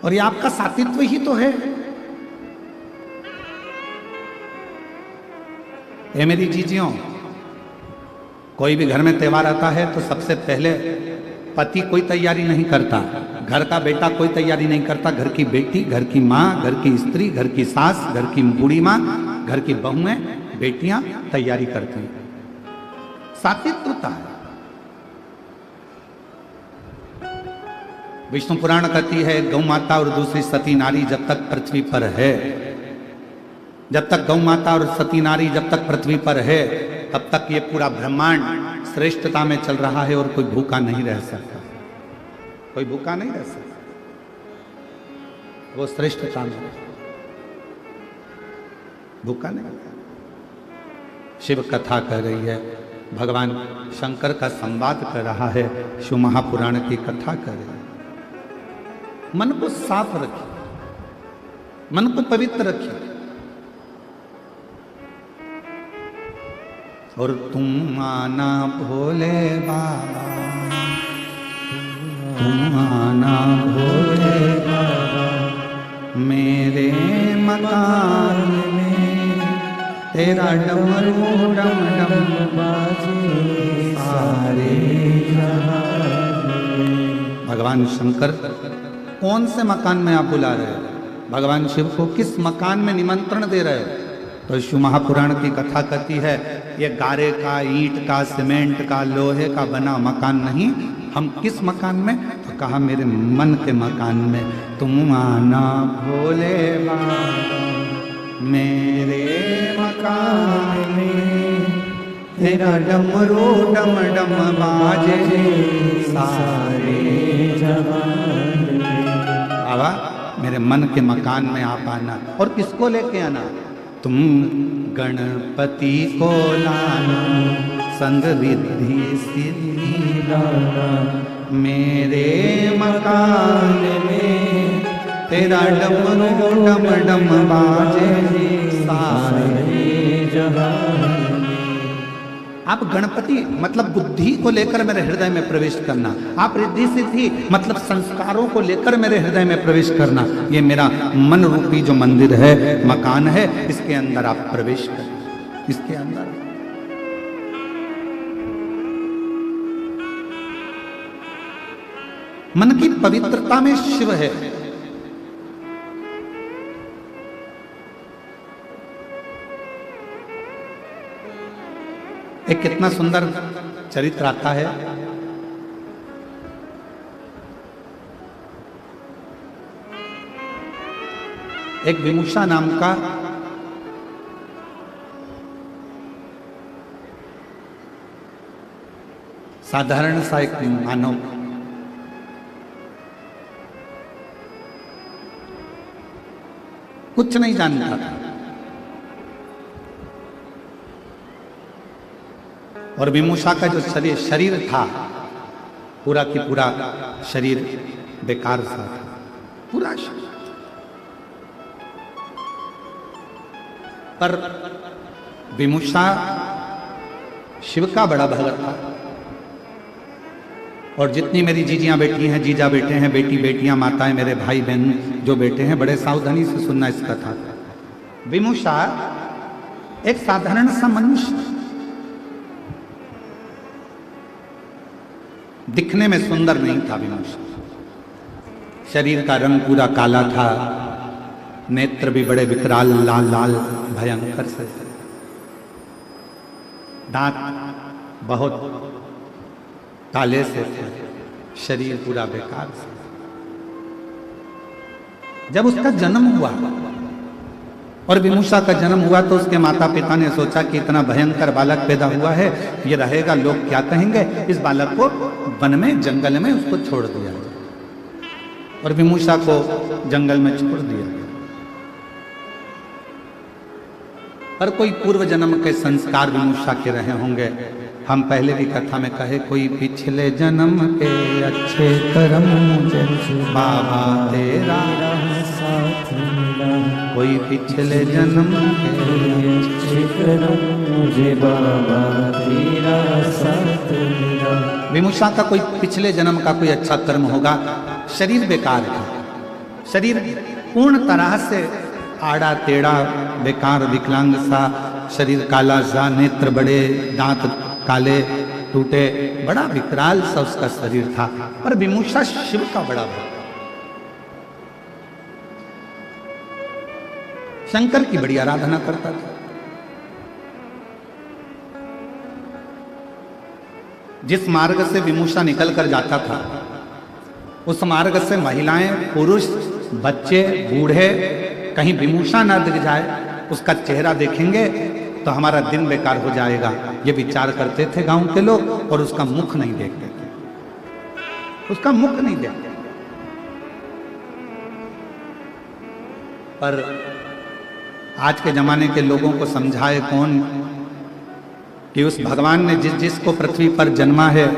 और ये आपका सातित्व ही तो है। ये मेरी जीजियों, कोई भी घर में त्योहार आता है तो सबसे पहले पति कोई तैयारी नहीं करता, घर का बेटा कोई तैयारी नहीं करता, घर की बेटी, घर की माँ, घर की स्त्री, घर की सास, घर की बूढ़ी माँ, घर की बहुएं, बेटियां तैयारी करती हैं। सात्विकता है। विष्णु पुराण कहती है गौ माता और दूसरी सती नारी जब तक पृथ्वी पर है, जब तक गौ माता और सती नारी जब तक पृथ्वी पर है, तब तक ये पूरा ब्रह्मांड श्रेष्ठता में चल रहा है और कोई भूखा नहीं रह सकता, कोई भूखा नहीं रह सकता, वो श्रेष्ठता में भूखा नहीं। शिव कथा कह रही है, भगवान शंकर का संवाद कर रहा है, शिव महापुराण की कथा कर रही है। मन को साफ रखिए, मन को पवित्र रखिए। और तुम आना भोले बाबा, तुम आना भोले बाबा, मेरे मकान में तेरा डमरू डम डम बाजे सारे जहां में। भगवान शंकर कौन से मकान में आप बुला रहे हो? भगवान शिव को किस मकान में निमंत्रण दे रहे हो? तो शिव महापुराण की कथा कहती है ये गारे का, ईंट का, सीमेंट का, लोहे का बना मकान नहीं। हम किस मकान में? तो कहा मेरे मन के मकान में। तुम आना भोले बाबा, मेरे मकान में तेरा डमरू डम डम बाजे सारे जहान में। बाबा मेरे मन के मकान में आप आना। और किसको लेके आना? तुम गणपति को लाना, संग रिद्धि सिद्धि लाना, मेरे मकान में तेरा डमरू डम डम बाजे सारे जहां। आप गणपति मतलब बुद्धि को लेकर मेरे हृदय में प्रवेश करना, आप रिद्धि सिद्धि मतलब संस्कारों को लेकर मेरे हृदय में प्रवेश करना। ये मेरा मन रूपी जो मंदिर है, मकान है, इसके अंदर आप प्रवेश करें, इसके अंदर। मन की पवित्रता में शिव है। एक कितना सुंदर चरित्र आता है। एक विमुषा नाम का साधारण सा एक मानव कुछ नहीं जानता था, और विमुषा का जो शरीर था पूरा की पूरा शरीर बेकार सा था, पूरा शरीर। पर विमुषा शिव का बड़ा भगत था। और जितनी मेरी जीजियां बेटी हैं, जीजा बेटे हैं, बेटी बेटियां, माताएं, मेरे भाई बहन जो बेटे हैं, बड़े सावधानी से सुनना इस कथा। विमुषा एक साधारण सा मनुष्य, दिखने में सुंदर नहीं था विमुषा। शरीर का रंग पूरा काला था, नेत्र भी बड़े विकराल लाल लाल भयंकर से, दांत बहुत काले से थे, शरीर पूरा बेकार से। जब उसका जन्म हुआ और विमुषा का जन्म हुआ तो उसके माता पिता ने सोचा कि इतना भयंकर बालक पैदा हुआ है, ये रहेगा, लोग क्या कहेंगे, इस बालक को वन में जंगल में उसको छोड़ दिया गया। और विमुषा को जंगल में छोड़ दिया गया। पर कोई पूर्व जन्म के संस्कार विमुषा के रहे होंगे। हम पहले भी कथा में कहे, कोई पिछले जन्म के अच्छे कर्म मुझे बाबा तेरा साथ मिला, कोई पिछले जन्म के अच्छे कर्म मुझे बाबा तेरा साथ मिला। विमुषा का कोई पिछले जन्म का कोई अच्छा कर्म होगा। शरीर बेकार था, शरीर पूर्ण तरह से आड़ा टेढ़ा, बेकार, विकलांग सा शरीर, काला सा, नेत्र बड़े, दांत काले टूटे, बड़ा विकराल सा उसका शरीर था। पर विमुषा शिव का बड़ा भक्त, शंकर की बड़ी आराधना करता था। जिस मार्ग से विमुषा निकल कर जाता था, उस मार्ग से महिलाएं, पुरुष, बच्चे, बूढ़े कहीं विमुषा ना दिख जाए, उसका चेहरा देखेंगे तो हमारा दिन बेकार हो जाएगा, ये विचार करते थे गांव के लोग, और उसका मुख नहीं देखते थे, उसका मुख नहीं देखते। पर आज के जमाने के लोगों को समझाए कौन कि उस भगवान ने जिस जिसको पृथ्वी पर जन्मा है,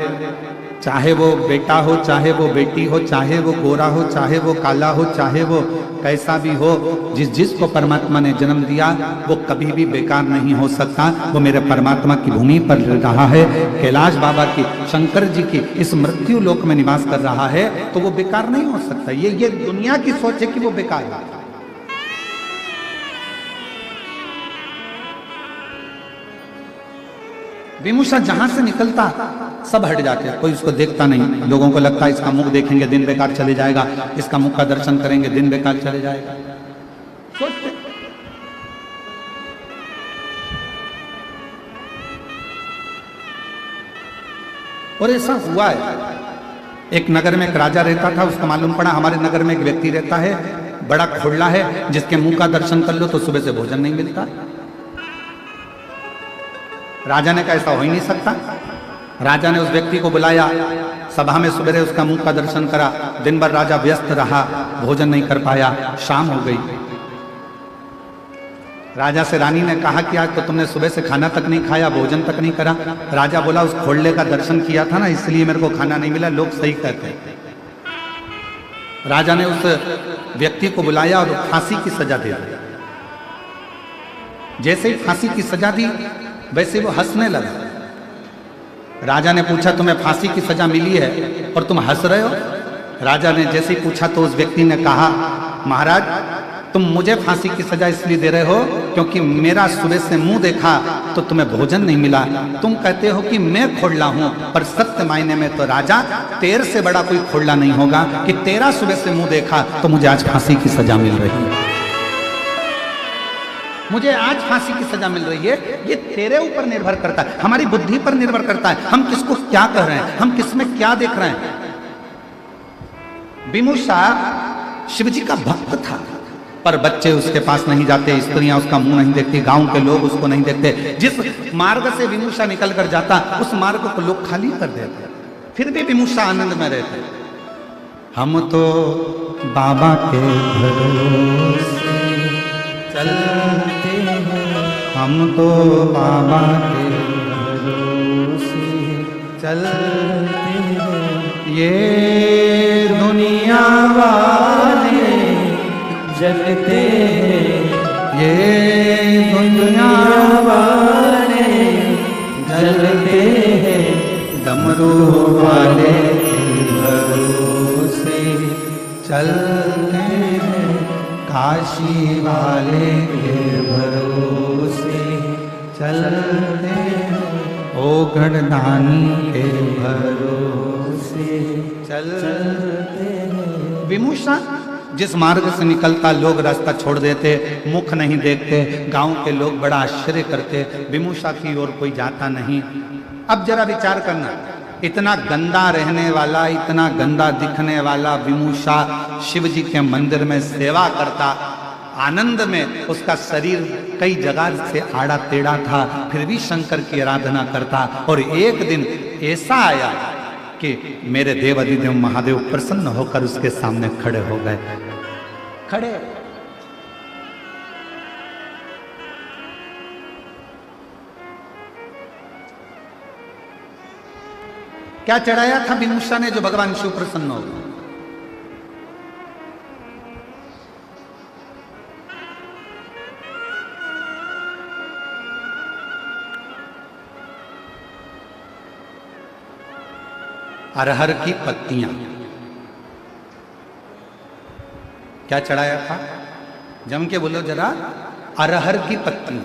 चाहे वो बेटा हो, चाहे वो बेटी हो, चाहे वो गोरा हो, चाहे वो काला हो, चाहे वो कैसा भी हो, जिस जिसको परमात्मा ने जन्म दिया वो कभी भी बेकार नहीं हो सकता। वो मेरे परमात्मा की भूमि पर रहा है, कैलाश बाबा की, शंकर जी की इस मृत्यु लोक में निवास कर रहा है, तो वो बेकार नहीं हो सकता। ये दुनिया की सोच है कि वो बेकार है। विमुषा जहां से निकलता सब हट जाते, कोई उसको देखता नहीं। लोगों को लगता है इसका मुख देखेंगे दिन बेकार चले जाएगा, इसका मुख का दर्शन करेंगे दिन बेकार चले जाएगा, सोचते। और ऐसा हुआ है। एक नगर में एक राजा रहता था, उसका मालूम पड़ा हमारे नगर में एक व्यक्ति रहता है, बड़ा खोड़ला है, जिसके मुंह का दर्शन कर लो तो सुबह से भोजन नहीं मिलता। राजा ने कहा ऐसा हो ही नहीं सकता। राजा ने उस व्यक्ति को बुलाया, सभा में सवेरे उसका मुंह का दर्शन करा। दिन भर राजा व्यस्त रहा, भोजन नहीं कर पाया, शाम हो गई। राजा से रानी ने कहा कि आज तो तुमने सुबह से खाना तक नहीं खाया, भोजन तक नहीं करा। राजा बोला उस खोड़ले का दर्शन किया था ना, इसलिए मेरे को खाना नहीं मिला, लोग सही कहते हैं। राजा ने उस व्यक्ति को बुलाया और फांसी की सजा दे दी। जैसे ही फांसी की सजा दी वैसे वो हंसने लगा। राजा ने पूछा तुम्हें फांसी की सजा मिली है और तुम हंस रहे हो? राजा ने जैसे ही पूछा तो उस व्यक्ति ने कहा महाराज तुम मुझे फांसी की सजा इसलिए दे रहे हो क्योंकि मेरा सुबह से मुंह देखा तो तुम्हें भोजन नहीं मिला। तुम कहते हो कि मैं खोड़ला हूं, पर सत्य मायने में तो राजा तेरे से बड़ा कोई खोड़ला नहीं होगा कि तेरा सुबह से मुंह देखा तो मुझे आज फांसी की सजा मिल रही है। मुझे आज फांसी की सजा मिल रही है, ये तेरे ऊपर निर्भर करता है, हमारी बुद्धि पर निर्भर करता है, हम किसको क्या कह रहे हैं, हम किसमें क्या देख रहे हैं। विमुषा शिवजी का भक्त था, पर बच्चे उसके पास नहीं जाते, स्त्रियां उसका मुंह नहीं देखती, गांव के लोग उसको नहीं देखते। जिस मार्ग से विमुषा निकल कर जाता उस मार्ग को लोग खाली कर देते, फिर भी विमुषा आनंद में रहते। हम तो बाबा के भरोसे चलते हैं, हम तो बाबा के भरोसे चलते हैं। ये दुनिया वाले जलते हैं, ये दुनिया वाले जलते हैं, डमरू वाले भरोसे चलते हैं, काशी वाले के भरोसे चलते हैं, ओ गणदानी के भरोसे चलते हैं। विमुषा जिस मार्ग से निकलता लोग रास्ता छोड़ देते, मुख नहीं देखते, गांव के लोग बड़ा आश्चर्य करते, विमुषा की ओर कोई जाता नहीं। अब जरा विचार करना, इतना गंदा रहने वाला, इतना गंदा दिखने वाला विमुषा शिव जी के मंदिर में सेवा करता, आनंद में उसका शरीर कई जगह से आड़ा टेढ़ा था, फिर भी शंकर की आराधना करता। और एक दिन ऐसा आया कि मेरे देव अधिदेव महादेव प्रसन्न होकर उसके सामने खड़े हो गए। खड़े क्या चढ़ाया था विमुषा ने जो भगवान शिव प्रसन्न हो गए? अरहर की पत्तियां। क्या चढ़ाया था? जम के बोलो जरा। अरहर की पत्ती।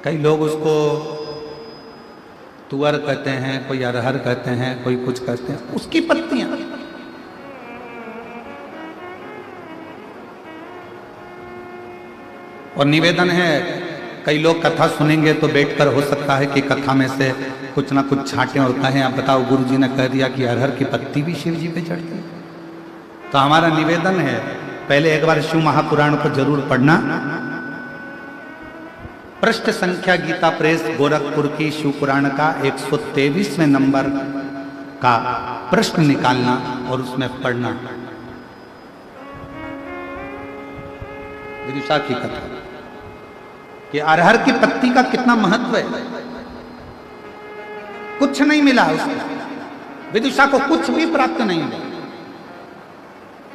कई लोग उसको तुअर कहते हैं, कोई अरहर कहते हैं, कोई कुछ कहते हैं, उसकी पत्तियां। और निवेदन है, कई लोग कथा सुनेंगे तो बैठकर हो सकता है कि कथा में से कुछ ना कुछ छांटें और कहें, आप बताओ गुरुजी ने कह दिया कि अरहर की पत्ती भी शिव जी पे चढ़ती है। तो हमारा निवेदन है, पहले एक बार शिव महापुराण को जरूर पढ़ना। पृष्ठ संख्या गीता प्रेस गोरखपुर की शिव पुराण का 123वें नंबर का प्रश्न निकालना और उसमें पढ़ना। विदिशा की कथा कि अरहर की पत्ती का कितना महत्व है। कुछ नहीं मिला उसको, विदिशा को कुछ भी प्राप्त नहीं मिला।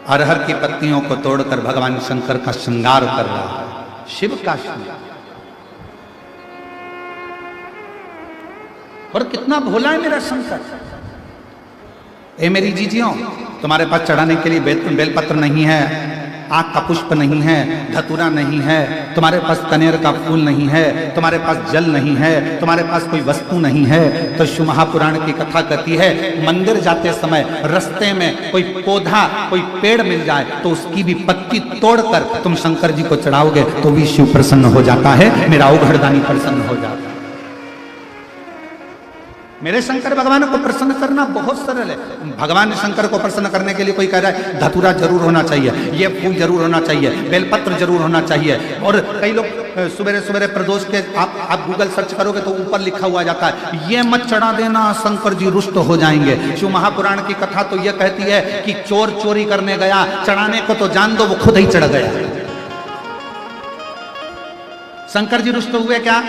अरहर की पत्तियों को तोड़कर भगवान शंकर का श्रृंगार कर रहा है, शिव का श्रृंगार। और कितना भोला है मेरा शंकर। ए मेरी जीजियों, तुम्हारे पास चढ़ाने के लिए बेलपत्र नहीं है, आग का पुष्प नहीं है, धतूरा नहीं है, तुम्हारे पास कनेर का फूल नहीं है, तुम्हारे पास जल नहीं है, तुम्हारे पास कोई वस्तु नहीं है, तो शिव महापुराण की कथा कहती है, मंदिर जाते समय रास्ते में कोई पौधा, कोई पेड़ मिल जाए तो उसकी भी पत्ती तोड़कर तुम शंकर जी को चढ़ाओगे तो भी शिव प्रसन्न हो जाता है, मेरा औघड़दानी प्रसन्न हो जाता है। मेरे शंकर भगवान को प्रसन्न करना बहुत सरल है। भगवान शंकर को प्रसन्न करने के लिए कोई कह रहा है धतूरा जरूर होना चाहिए, ये फूल जरूर होना चाहिए, बेलपत्र जरूर होना चाहिए। और कई लोग सुबह सुबह प्रदोष के आप गूगल सर्च करोगे तो ऊपर लिखा हुआ जाता है, ये मत चढ़ा देना, शंकर जी रुष्ट हो जाएंगे। शिव महापुराण की कथा तो यह कहती है कि चोर चोरी करने गया, चढ़ाने को तो जान दो, वो खुद ही चढ़ गया। शंकर जी रुष्ट हुए क्या?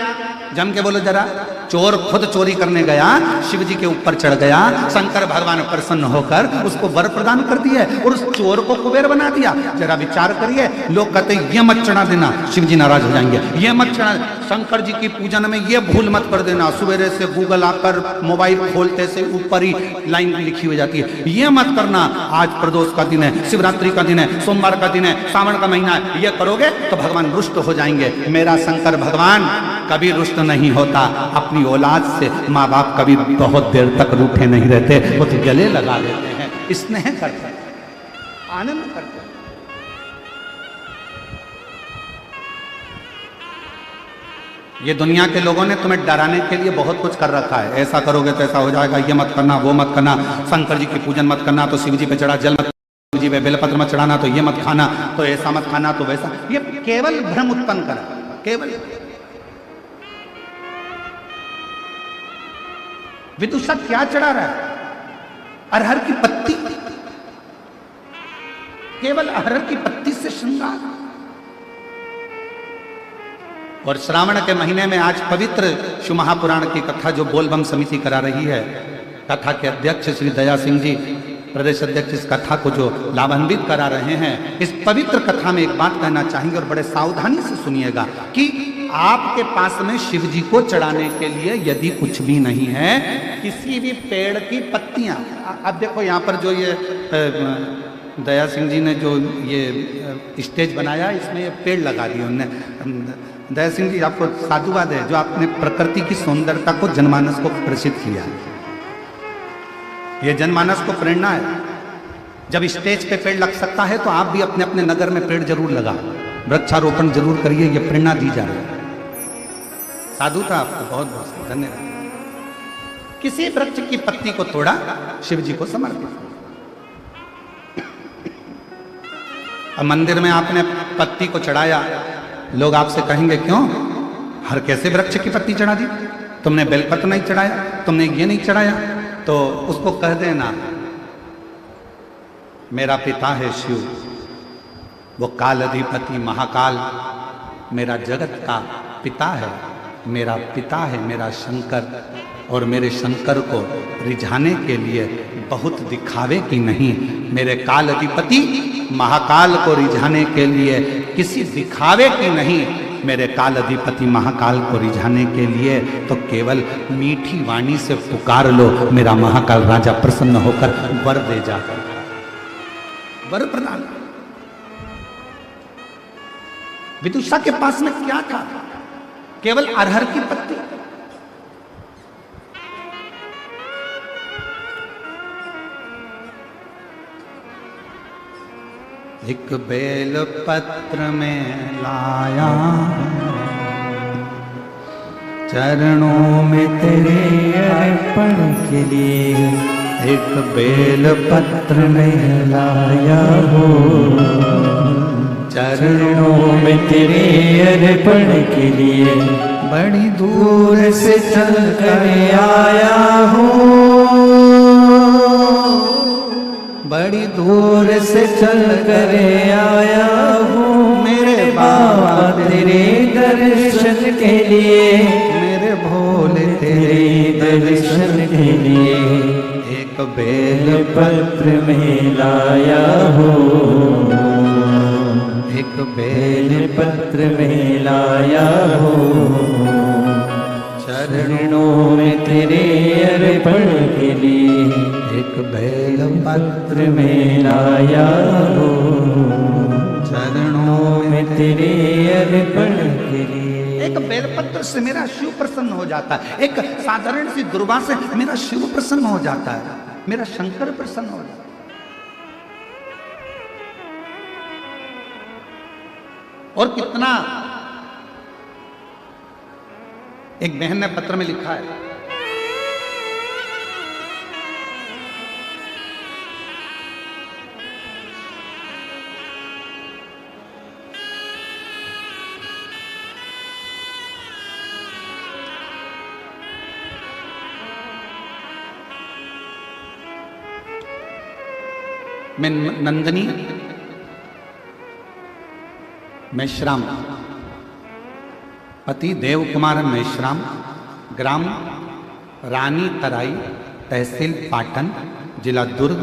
जम के बोलो जरा। चोर खुद चोरी करने गया, शिव जी के ऊपर चढ़ गया, शंकर भगवान प्रसन्न होकर उसको वर प्रदान कर दिया और उस चोर को कुबेर बना दिया। जरा विचार करिए, लोग कहते हैं ये मत चढ़ा देना, शिव जी नाराज हो जाएंगे, ये मत चढ़ा, शंकर जी की पूजन में ये भूल मत कर देना। सवेरे से गूगल आकर मोबाइल खोलते से ऊपर ही लाइन लिखी हुई जाती है, ये मत करना, आज प्रदोष का दिन है, शिवरात्रि का दिन है, सोमवार का दिन है, सावन का महीना है, ये करोगे तो भगवान रुष्ट हो जाएंगे। मेरा शंकर भगवान कभी रुष्ट नहीं होता। अपनी औलाद से माँ बाप कभी बहुत देर तक रूठे नहीं रहते, वो तो गले लगा लेते हैं, स्नेह करते हैं, आनंद करते हैं। ये दुनिया के लोगों ने तुम्हें डराने के लिए बहुत कुछ कर रखा है, ऐसा करोगे तो ऐसा हो जाएगा, ये मत करना, वो मत करना, शंकर जी की पूजन मत करना तो शिव जी पे चढ़ा, जल मत जी पे बेलपत्र मत चढ़ाना तो ये मत खाना, तो ऐसा मत खाना तो वैसा। ये केवल भ्रम उत्पन्न करा, केवल। विदुषा क्या चढ़ा रहा है? अरहर की पत्ती, केवल अरहर की पत्ती से श्रृंगार। और श्रावण के महीने में आज पवित्र शिव महापुराण की कथा जो बोलबम समिति करा रही है, कथा के अध्यक्ष श्री दया सिंह जी प्रदेश अध्यक्ष इस कथा को जो लाभान्वित करा रहे हैं, इस पवित्र कथा में एक बात कहना चाहेंगे और बड़े सावधानी से सुनिएगा कि आपके पास में शिव जी को चढ़ाने के लिए यदि कुछ भी नहीं है, किसी भी पेड़ की पत्तियां, अब देखो यहाँ पर जो ये दया सिंह जी ने जो ये स्टेज बनाया, इसमें ये पेड़ लगा दिए उन्होंने। दया सिंह जी आपको साधुवाद है जो आपने प्रकृति की सौंदर्यता को जनमानस को प्रसिद्ध किया। ये जनमानस को प्रेरणा है, जब स्टेज पे पेड़ लग सकता है तो आप भी अपने अपने नगर में पेड़ जरूर लगा, वृक्षारोपण जरूर करिए, ये प्रेरणा दी जा रही है। साधु था आपको बहुत बहुत धन्यवाद। किसी वृक्ष की पत्ती को तोड़ा, शिव जी को समर्पित। अब मंदिर में आपने पत्ती को चढ़ाया, लोग आपसे कहेंगे क्यों हर कैसे वृक्ष की पत्ती चढ़ा दी, तुमने बेलपत्र नहीं चढ़ाया, तुमने ये नहीं चढ़ाया, तो उसको कह देना मेरा पिता है शिव, वो काल अधिपति महाकाल मेरा जगत का पिता है, मेरा पिता है मेरा शंकर, और मेरे शंकर को रिझाने के लिए बहुत दिखावे की नहीं, मेरे काल अधिपति महाकाल को रिझाने के लिए किसी दिखावे की नहीं, मेरे काल अधिपति महाकाल को रिझाने के लिए, तो केवल मीठी वाणी से पुकार लो, मेरा महाकाल राजा प्रसन्न होकर वर दे जाता, वर प्रदान। विदुषा के पास में क्या था? केवल अरहर की पत्ती। एक बेल पत्र में लाया, चरणों में तेरे अर्पण के लिए। एक बेल पत्र में लाया हो, चरणों में तेरे अर्पण के लिए। बड़ी दूर से चल कर आया हूँ, बड़ी दूर से चल कर आया हूँ मेरे बाबा तेरे दर्शन के लिए, मेरे भोले तेरे दर्शन के लिए। एक बेल पत्र में लाया हूँ, एक बेल पत्र में लाया हूँ, चरणों में तेरे अर्पण के लिए। एक बेल पत्र में लाया हो, चरणों में तेरे अर्पण के लिए। एक बेलपत्र से मेरा शिव प्रसन्न हो जाता है, एक साधारण सी दुर्वा से मेरा शिव प्रसन्न हो जाता है, मेरा शंकर प्रसन्न हो जाता है। और कितना, एक बहन ने पत्र में लिखा है, मैं नंदनी मेश्राम, पति देव कुमार मेश्राम, ग्राम रानी तराई, तहसील पाटन, जिला दुर्ग,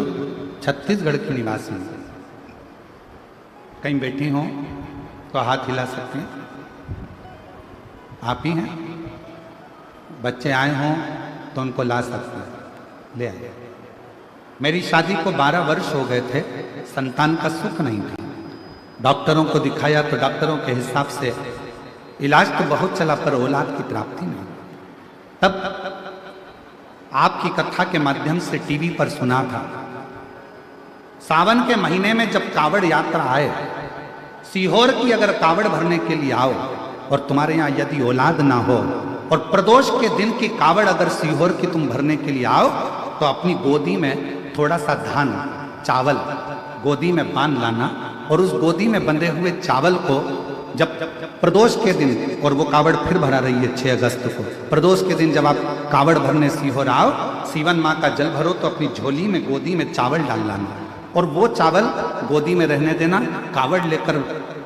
छत्तीसगढ़ की निवासी हूँ। कहीं बैठी हो तो हाथ हिला सकते हैं, आप ही हैं। बच्चे आए हों तो उनको ला सकते हैं, ले आए। मेरी शादी को 12 वर्ष हो गए थे, संतान का सुख नहीं था। डॉक्टरों को दिखाया तो डॉक्टरों के हिसाब से इलाज तो बहुत चला पर औलाद की प्राप्ति नहीं। तब आपकी कथा के माध्यम से टीवी पर सुना था, सावन के महीने में जब कावड़ यात्रा आए, सीहोर की अगर कावड़ भरने के लिए आओ और तुम्हारे यहाँ यदि औलाद ना हो, और प्रदोष के दिन की कावड़ अगर सीहोर की तुम भरने के लिए आओ, तो अपनी गोदी में थोड़ा सा धान चावल गोदी में बांध लाना, और उस गोदी में बंधे हुए चावल को जब प्रदोष के दिन, और वो कावड़ फिर भरा रही है 6 अगस्त को, प्रदोष के दिन जब आप कावड़ भरने सीहोर आओ, सीवन माँ का जल भरो, तो अपनी झोली में गोदी में चावल डाल लाना, और वो चावल गोदी में रहने देना। कावड़ लेकर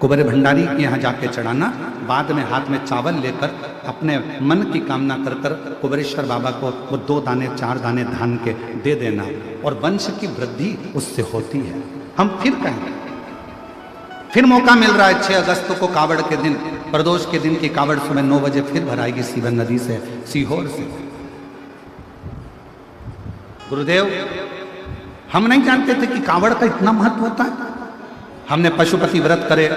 कुबेर भंडारी के यहाँ जाके चढ़ाना, बाद में हाथ में चावल लेकर अपने मन की कामना कर कर कुबेरेश्वर बाबा को वो 2 दाने 4 दाने धान के दे देना, और वंश की वृद्धि उससे होती है। हम फिर कहें, फिर मौका मिल रहा है 6 अगस्त को कावड़ के दिन, प्रदोष के दिन की कावड़ सुबह 9 बजे फिर भराएगी सीवन नदी से, सीहोर से। गुरुदेव, हम नहीं जानते थे कि कावड़ का इतना महत्व होता है। हमने पशुपति व्रत करे,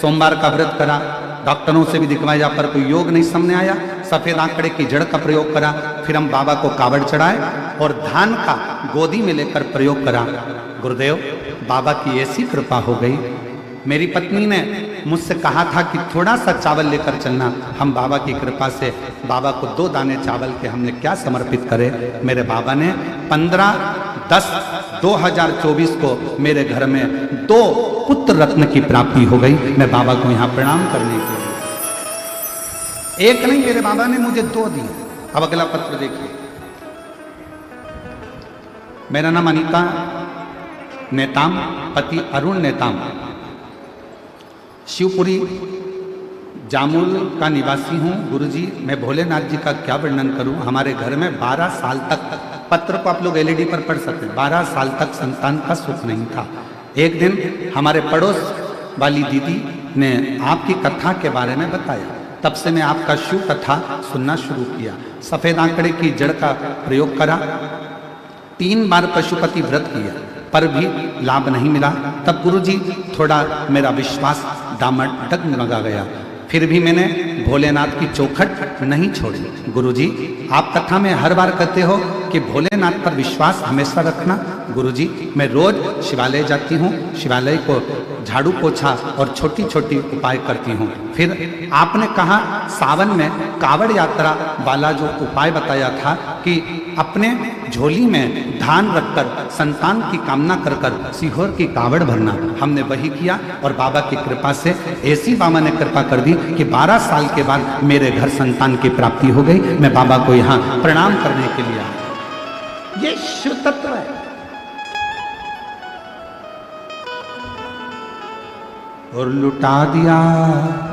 सोमवार का व्रत करा, डॉक्टरों से भी दिखवाया पर कोई योग नहीं सामने आया। सफेद आंकड़े की जड़ का प्रयोग करा, फिर हम बाबा को कावड़ चढ़ाए और धान का गोदी में लेकर प्रयोग करा। गुरुदेव, बाबा की ऐसी कृपा हो गई। मेरी पत्नी ने मुझसे कहा था कि थोड़ा सा चावल लेकर चलना। हम बाबा की कृपा से बाबा को 2 दाने चावल के हमने क्या समर्पित करे। मेरे बाबा ने 15/10/2024 को मेरे घर में 2 पुत्र रत्न की प्राप्ति हो गई। मैं बाबा को यहाँ प्रणाम करने के लिए, एक नहीं, मेरे बाबा ने मुझे 2 दिए। अब अगला पत्र देखिए। मेरा नाम अनीता नेताम, पति अरुण नेताम, शिवपुरी जामुल का निवासी हूँ। गुरुजी, मैं भोलेनाथ जी का क्या वर्णन करूँ। हमारे घर में 12 साल तक, पत्र को आप लोग LED पर पढ़ सकते हैं, 12 साल तक संतान का सुख नहीं था। एक दिन हमारे पड़ोस वाली दीदी ने आपकी कथा के बारे में बताया। तब से मैं आपका शिव कथा सुनना शुरू किया। सफेद आंकड़े की जड़ का प्रयोग करा, 3 बार पशुपति व्रत किया, पर भी लाभ नहीं मिला। तब गुरुजी थोड़ा मेरा विश्वास डगमगा गया। फिर भी मैंने भोलेनाथ की चौखट नहीं छोड़ी। गुरुजी, आप कथा में हर बार कहते हो कि भोलेनाथ पर विश्वास हमेशा रखना। गुरुजी, मैं रोज शिवालय जाती हूँ, शिवालय को झाड़ू पोछा और छोटी छोटी उपाय करती हूँ। फिर आपने कहा सावन में कावड़ यात्रा वाला जो उपाय बताया था कि अपने झोली में धान रखकर संतान की कामना कर कर सीहोर की कावड़ भरना। हमने वही किया और बाबा की कृपा से ऐसी बाबा ने कृपा कर दी कि 12 साल के बाद मेरे घर संतान की प्राप्ति हो गई। मैं बाबा को यहाँ प्रणाम करने के लिए आया। ये शिव तत्व है। और लुटा दिया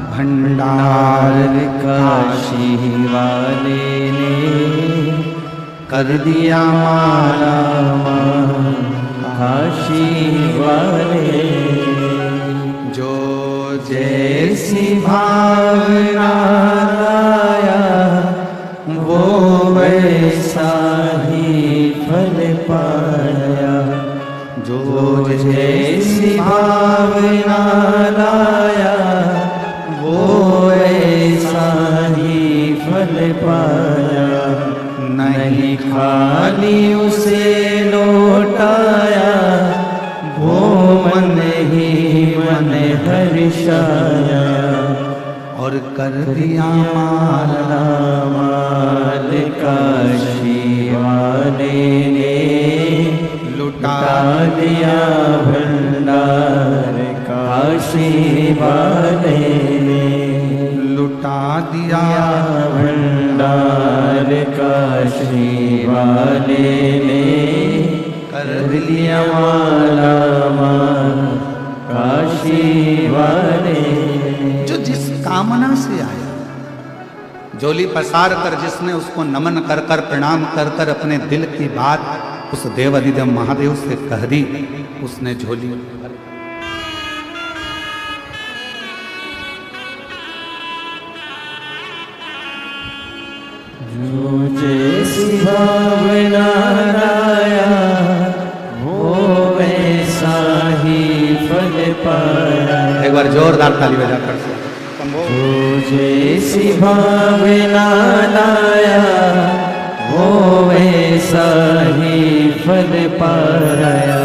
भंडार काशी वाले ने, कर दिया माला माल काशी वाले। जो जैसी भावना लाया वो वैसा ही फल पाया। जो जैसी भावना लाया वो वैसा ही फल पाया। नहीं खाली उसे लौटाया वो मन ही मन हर्षाया। और कर दिया माला माल काशी वाले ने, लुटा दिया भंडार काशी वाले ने। लुटा दिया भंडार काशी वाले ने, कर दिया माला माल काशी वाले। जो जिस कामना से आया, झोली पसार कर जिसने उसको नमन कर कर प्रणाम कर कर अपने दिल की बात उस देव अधिदेव महादेव से कह दी, उसने झोली जो जैसी भावना लाया वो वैसा ही फल पाया। एक बार जोरदार ताली बजाकर से जो जैसी भावना लाया वो वैसा ही फल पाया।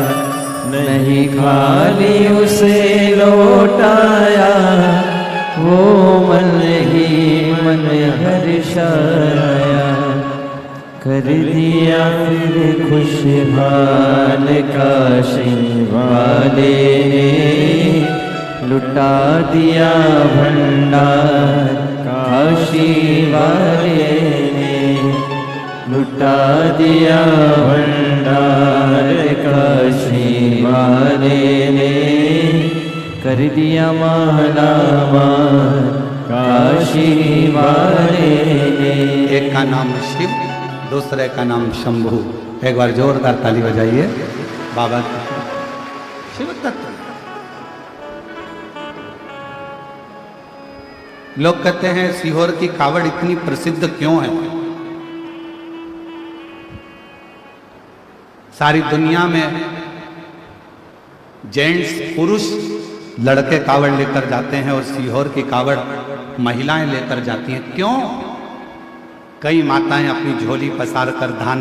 नहीं खाली उसे लौटाया वो मन ही मन हर्षाया। कर दिया फिर खुशहाल काशी वाले ने, लुटा दिया भंडार काशी वाले ने। लुटा दिया भंडार काशी वाले ने, कर दिया माला माल काशी वाले ने। एक का नाम शिव, दूसरे का नाम शंभू। एक बार जोरदार ताली बजाइए बाबा की। शिव तत्व। लोग कहते हैं सीहोर की कावड़ इतनी प्रसिद्ध क्यों है? सारी दुनिया में जेंट्स पुरुष लड़के कावड़ लेकर जाते हैं और सीहोर की कावड़ महिलाएं लेकर जाती हैं। क्यों? कई माताएं अपनी झोली पसार कर धान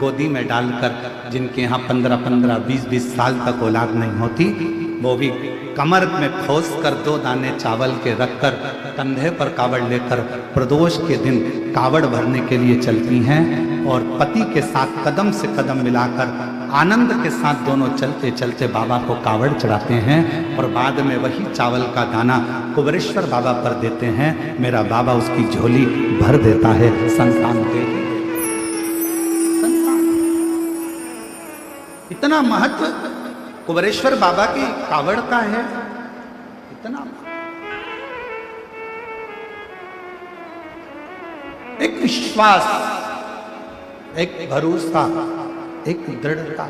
गोदी में डालकर, जिनके यहाँ 15-15, 20-20 साल तक औलाद नहीं होती, वो भी कमर में खोस कर 2 दाने चावल के रखकर कंधे पर कावड़ लेकर प्रदोष के दिन कावड़ भरने के लिए चलती हैं और पति के साथ कदम से कदम मिलाकर आनंद के साथ दोनों चलते चलते बाबा को कावड़ चढ़ाते हैं और बाद में वही चावल का दाना कुबेरेश्वर बाबा पर देते हैं। मेरा बाबा उसकी झोली भर देता है। संतान दे संतान। इतना महत्व कुबेरेश्वर बाबा की कावड़ का है, इतना एक विश्वास, एक भरोसा, एक दृढ़ता।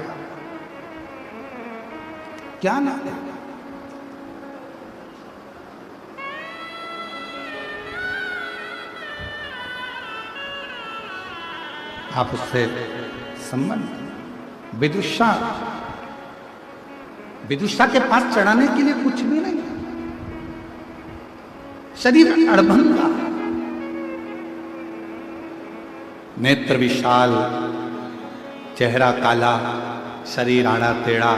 क्या नाम है? आप उससे संबंध। विदुषा, विदुषा के पास चढ़ाने के लिए कुछ भी नहीं, शरीर अड़भंगा, नेत्र विशाल, चेहरा काला, शरीर आड़ा टेढ़ा,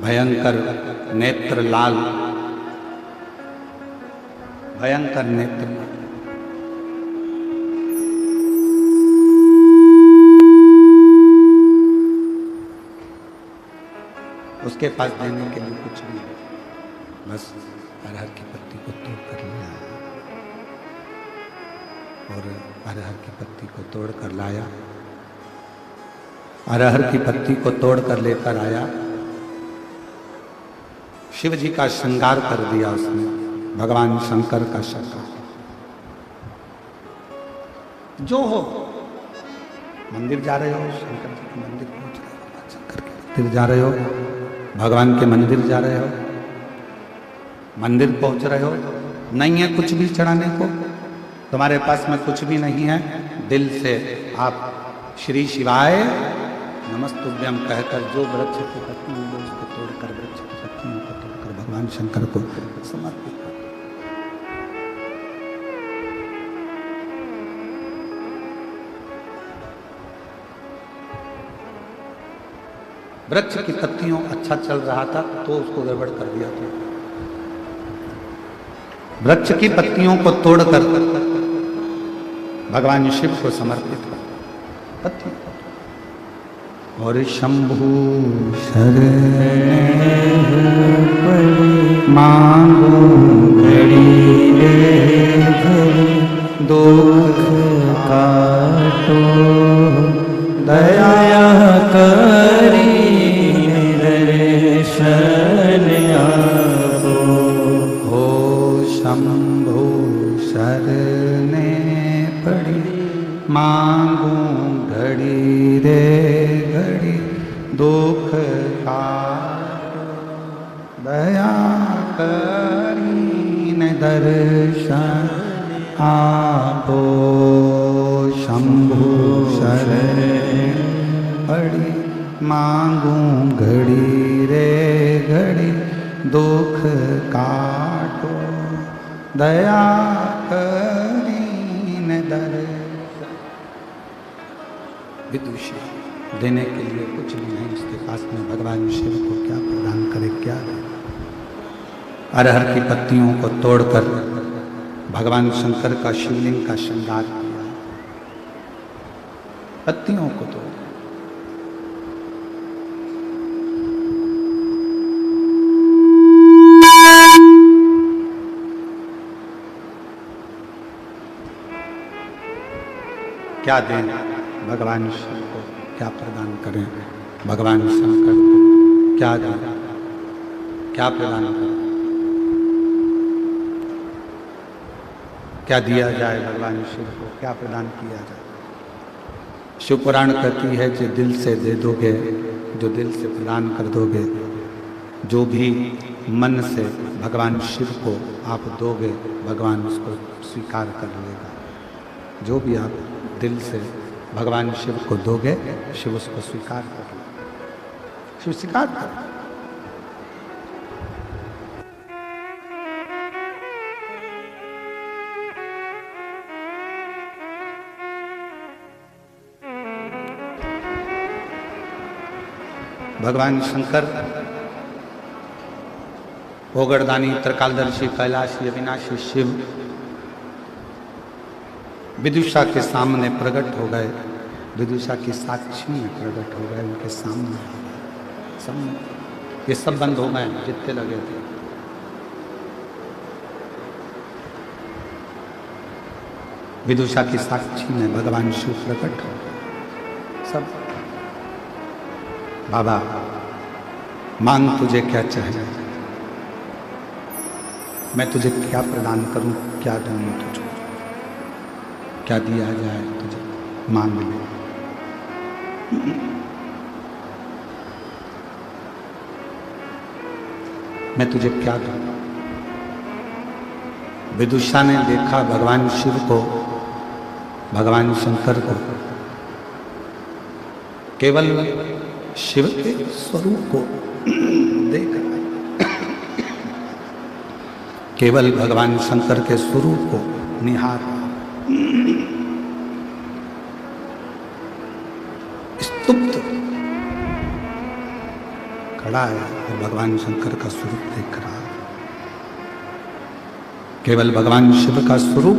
भयंकर नेत्र लाल, भयंकर नेत्र। उसके पास देने के लिए कुछ नहीं, बस अरहर की पत्ती को तोड़ कर लिया और अरहर की पत्ती को तोड़ कर लाया, अरहर की पत्ती को तोड़ कर लेकर आया। शिव जी का श्रृंगार कर दिया उसने, भगवान शंकर का श्रृंगार। जो हो, मंदिर जा रहे हो, शंकर जी के मंदिर पहुंच रहे हो, शंकर के मंदिर जा रहे हो, भगवान के मंदिर जा रहे हो, मंदिर पहुंच रहे हो, नहीं है कुछ भी चढ़ाने को, तुम्हारे पास में कुछ भी नहीं है, दिल से आप श्री शिवाय नमस्तुभ्यम कहकर जो वृक्ष की पत्ती है उसको तोड़कर, वृक्ष की पत्तियों को तोड़कर भगवान शंकर को समर्पित कर। वृक्ष की पत्तियों अच्छा चल रहा था तो उसको गड़बड़ कर दिया था। वृक्ष की पत्तियों को तोड़कर भगवान शिव को समर्पित कर पत्ती। और शंभु शरण मांगो घड़ी दुख काटो, दया करी दर्शन आपो। हो शंभु शरणे पड़ी मांगू घड़ी रे घड़ी दुख काटो, दया करीन दर्शन आपो। शंभु शरण पड़ी मांगू घड़ी रे घड़ी दुख काटो, दया करीन दर्शन। विदुषी देने के लिए कुछ भी नहीं उसके पास में, भगवान शिव को क्या प्रदान करे, क्या दे। अरहर की पत्तियों को तोड़कर भगवान शंकर का शिवलिंग का श्रृंगार किया, पत्तियों को तोड़। क्या दें भगवान शिव को, क्या प्रदान करें भगवान शंकर को, क्या दें, क्या प्रदान करें, क्या दिया जाए भगवान शिव को, क्या प्रदान किया जाए। शिव पुराण कहती है जो दिल से दे दोगे, जो दिल से प्रदान कर दोगे, जो भी मन से भगवान शिव को आप दोगे भगवान उसको स्वीकार कर लेगा। जो भी आप दिल से भगवान शिव को दोगे शिव उसको स्वीकार कर लेगा, शिव स्वीकार कर। भगवान शंकर ओगरदानी त्रिकालदर्शी कैलाशी अविनाशी शिव विदुषा के सामने प्रकट हो गए, विदुषा की साक्षी में प्रकट हो गए, उनके सामने सब ये सब बंद हो गए जितने लगे थे। विदुषा की साक्षी में भगवान शिव प्रकट हो गए। सब बाबा मांग तुझे क्या चाहिए, मैं तुझे क्या प्रदान करूं, क्या दूं तुझको, क्या दिया जाए तुझे, मांग ले। मैं तुझे क्या दूं। विदुषा ने देखा भगवान शिव को, भगवान शंकर को, केवल शिव के स्वरूप को देख रहा है, केवल भगवान शंकर के स्वरूप को निहार रहा है, स्तुप्त खड़ा है और भगवान शंकर का स्वरूप देख रहा है। केवल भगवान शिव का स्वरूप